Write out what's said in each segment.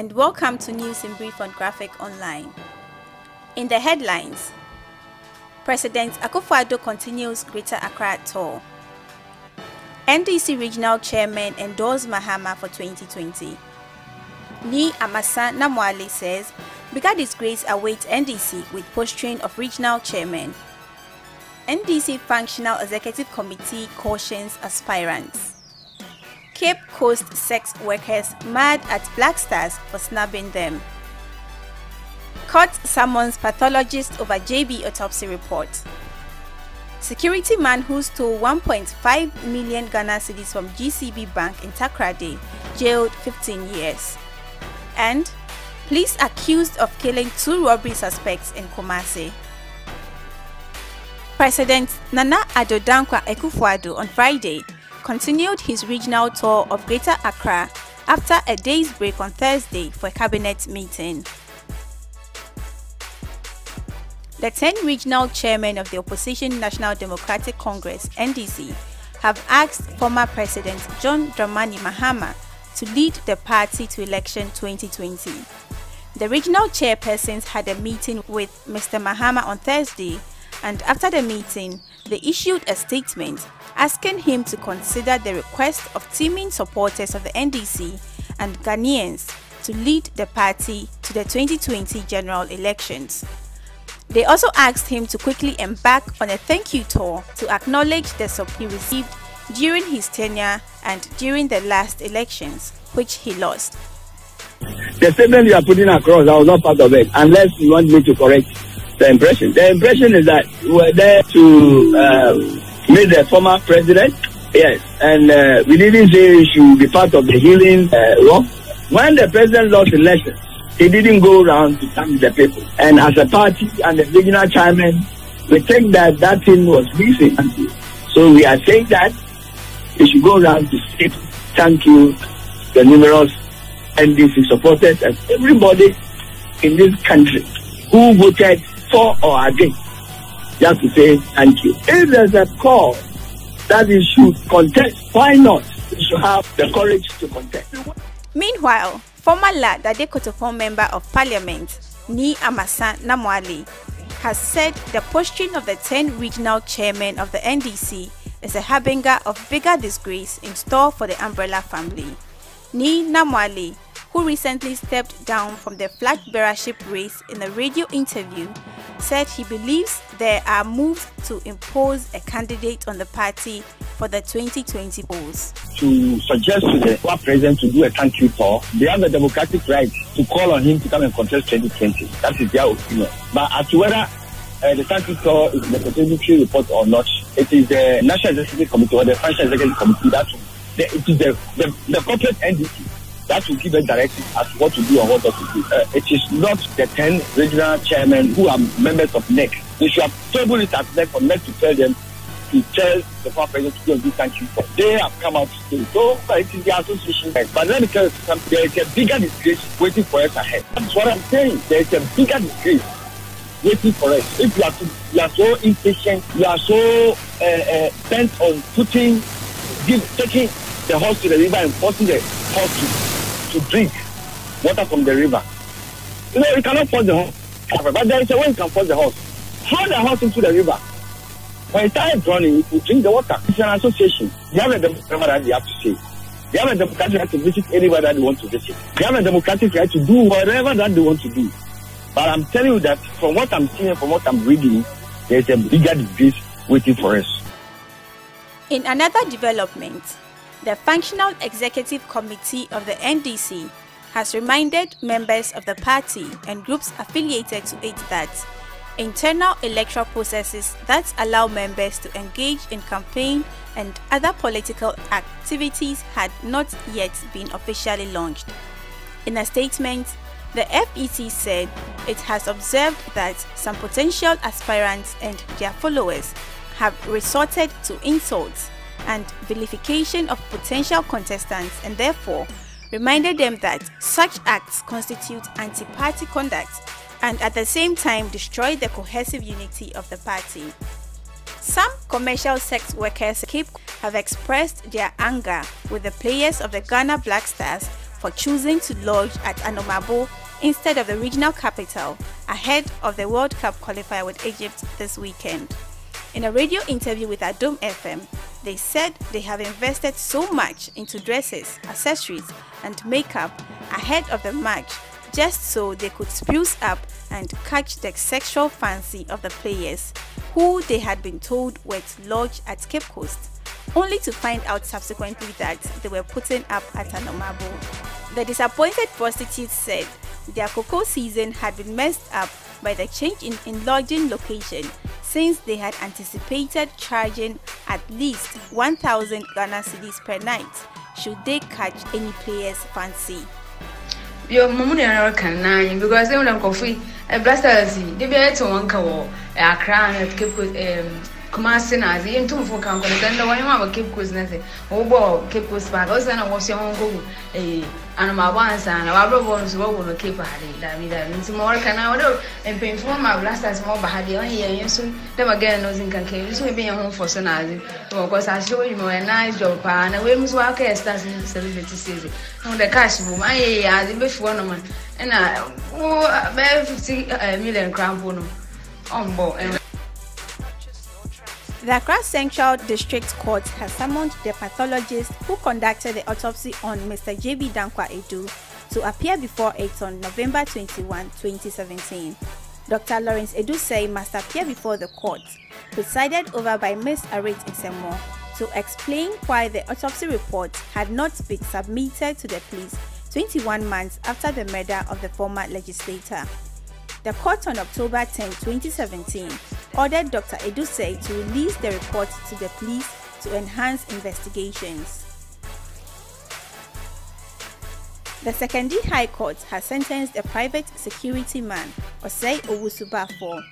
and welcome to News in Brief on Graphic Online. In the headlines, President Akufo-Addo continues Greater Accra tour. NDC Regional Chairman endorse Mahama for 2020. Nii Amasah Namoale says bigger disgrace awaits NDC with posturing of Regional Chairman. NDC Functional Executive Committee cautions aspirants. Cape Coast sex workers mad at Black Stars for snubbing them. Court summons pathologist over JB autopsy report. Security man who stole 1.5 million Ghana cedis from GCB Bank in Takoradi jailed 15 years. And police accused of killing 2 robbery suspects in Kumasi. President Nana Addo Akufo-Addo on Friday continued his regional tour of Greater Accra after a day's break on Thursday for a cabinet meeting. The 10 regional chairmen of the opposition National Democratic Congress (NDC) have asked former President John Dramani Mahama to lead the party to election 2020. The regional chairpersons had a meeting with Mr. Mahama on Thursday, and after the meeting, they issued a statement asking him to consider the request of teaming supporters of the NDC and Ghanaians to lead the party to the 2020 general elections. They also asked him to quickly embark on a thank you tour to acknowledge the support he received during his tenure and during the last elections, which he lost. The statement you are putting across, I was not part of it, unless you want me to correct the impression. The impression is that we were there to meet the former president, yes, and we didn't say he should be part of the healing work. When the president lost the election, he didn't go around to thank the people. And as a party and the regional chairman, we think that that thing was missing. So we are saying that he should go around to say thank you to the numerous NDC supporters and everybody in this country who voted for or against. Just to say thank you. If there's a call that he should contest, why not? He should have the courage to contest. Meanwhile, former Dade Kotofon Member of Parliament, Nii Amasah Namoale, has said the posturing of the 10 regional chairmen of the NDC is a harbinger of bigger disgrace in store for the Umbrella family. Nii Namoale, who recently stepped down from the flag bearership race in a radio interview, said he believes there are moves to impose a candidate on the party for the 2020 polls. To suggest to the former president to do a thank you tour, they have the democratic right to call on him to come and contest 2020. That is their opinion. But as to whether the thank you tour is in the preliminary report or not, it is the National Executive Committee or the Financial Executive Committee it is the corporate NDC that will give a directive as to what to do and what not to do. It is not the 10 regional chairmen who are members of NEC. They should have tabled it at NEC for NEC to tell them to tell the former president to go and do thank you. They have come out to say, so it is the association. But let me tell you something, there is a bigger disgrace waiting for us ahead. That's what I'm saying. There is a bigger disgrace waiting for us. If you are so impatient, you are so bent on taking the horse to the river and forcing the horse to drink water from the river. You know, you cannot force the horse, but there is a way you can force the horse. Throw the horse into the river. When it starts running, it will drink the water. It's an association. They have a democratic right, they have to say. They have a democratic right to visit anywhere that they want to visit. They have a democratic right to do whatever that they want to do. But I'm telling you that from what I'm seeing, from what I'm reading, there's a bigger disgrace waiting for us. In another development, the Functional Executive Committee of the NDC has reminded members of the party and groups affiliated to it that internal electoral processes that allow members to engage in campaign and other political activities had not yet been officially launched. In a statement, the FEC said it has observed that some potential aspirants and their followers have resorted to insults and vilification of potential contestants, and therefore reminded them that such acts constitute anti-party conduct and at the same time destroy the cohesive unity of the party. Some commercial sex workers have expressed their anger with the players of the Ghana Black Stars for choosing to lodge at Anomabo instead of the regional capital ahead of the World Cup qualifier with Egypt this weekend. In a radio interview with Adom FM, they said they have invested so much into dresses, accessories, and makeup ahead of the match just so they could spruce up and catch the sexual fancy of the players, who they had been told were to lodge at Cape Coast, only to find out subsequently that they were putting up at Anomabo. The disappointed prostitutes said their cocoa season had been messed up by the change in lodging location, since they had anticipated charging at least 1,000 Ghana cedis per night should they catch any player's fancy. Your mummy can nine because they don't coffee a blasters. They be to one cow, Accra and Cape Kumasi as in two for company. Then the one you have a Cape Coast nothing. Oh, Cape Coast Park. Also, I was your own go. Animal once and our brothers were to keep a day. That more can I do and pay for my blasters more by the only soon. Them again, nothing can came. This will be a home for Sonazi. Because I show you a nice job, and a women's work starts in celebrity season. On the cash room, I the best one man, and I 50 million crown on board. The Accra Central District Court has summoned the pathologist who conducted the autopsy on Mr. GCB Akufo-Addo to appear before it on November 21, 2017. Dr. Lawrence Edusei must appear before the court, presided over by Ms. Arit Isemo, to explain why the autopsy report had not been submitted to the police 21 months after the murder of the former legislator. The court on October 10, 2017, ordered Dr. Edusei to release the report to the police to enhance investigations. The Secondary High Court has sentenced a private security man, Osei Owusu-Bafo,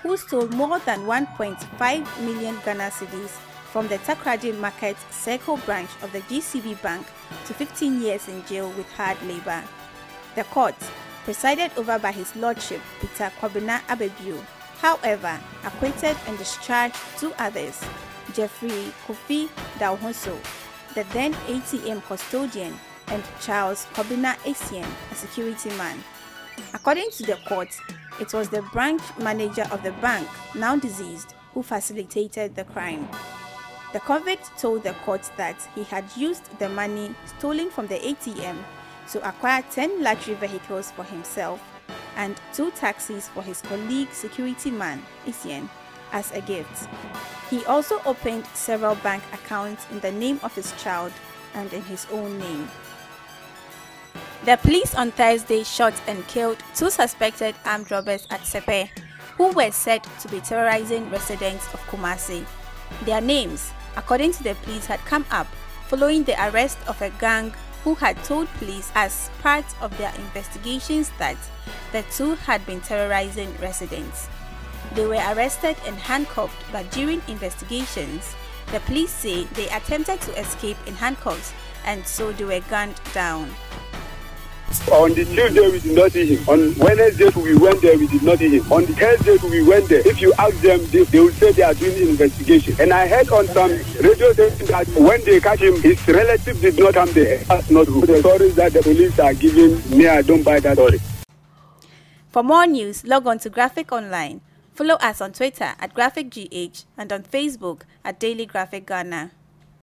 who stole more than 1.5 million Ghana cedis from the Takoradi Market Circle branch of the GCB Bank to 15 years in jail with hard labor. The court, presided over by His Lordship Peter Kwabena Abebio, however, acquitted and discharged two others, Jeffrey Kofi Dauhoso, the then ATM custodian, and Charles Kobina Essien, a security man. According to the court, it was the branch manager of the bank, now deceased, who facilitated the crime. The convict told the court that he had used the money stolen from the ATM to acquire 10 luxury vehicles for himself and 2 taxis for his colleague security man, Essien, as a gift. He also opened several bank accounts in the name of his child and in his own name. The police on Thursday shot and killed 2 suspected armed robbers at Sepe, who were said to be terrorizing residents of Kumasi. Their names, according to the police, had come up following the arrest of a gang who had told police as part of their investigations that the 2 had been terrorizing residents. They were arrested and handcuffed, but during investigations, the police say they attempted to escape in handcuffs and so they were gunned down. On the Tuesday, we did not see him. On Wednesday, we went there, we did not see him. On the Thursday, we went there. If you ask them, they will say they are doing investigation. And I heard on some radio station that when they catch him, his relatives did not come there. That's not true. The stories that the police are giving me, I don't buy that story. For more news, log on to Graphic Online. Follow us on Twitter at GraphicGH and on Facebook at Daily Graphic Ghana.